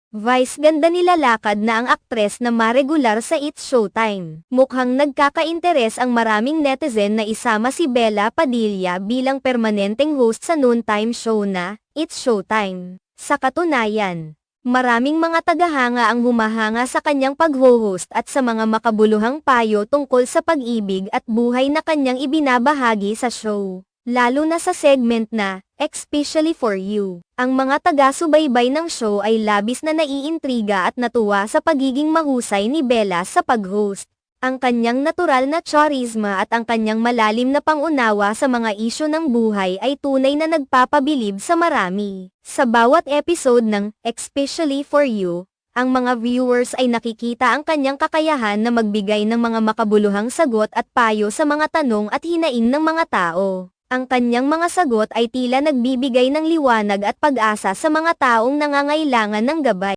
Vice ganda nilalakad na ang aktres na maregular sa It's Showtime. Mukhang nagkaka-interes ang maraming netizen na isama si Bella Padilla bilang permanenteng host sa noontime show na It's Showtime. Sa katunayan, maraming mga tagahanga ang humahanga sa kanyang pag-host at sa mga makabuluhang payo tungkol sa pag-ibig at buhay na kanyang ibinabahagi sa show. Lalo na sa segment na, Especially for You. Ang mga taga-subaybay ng show ay labis na naiintriga at natuwa sa pagiging mahusay ni Bella sa pag-host. Ang kanyang natural na charisma at ang kanyang malalim na pangunawa sa mga isyu ng buhay ay tunay na nagpapabilib sa marami. Sa bawat episode ng Especially for You, ang mga viewers ay nakikita ang kanyang kakayahan na magbigay ng mga makabuluhang sagot at payo sa mga tanong at hinaing ng mga tao. Ang kanyang mga sagot ay tila nagbibigay ng liwanag at pag-asa sa mga taong nangangailangan ng gabay.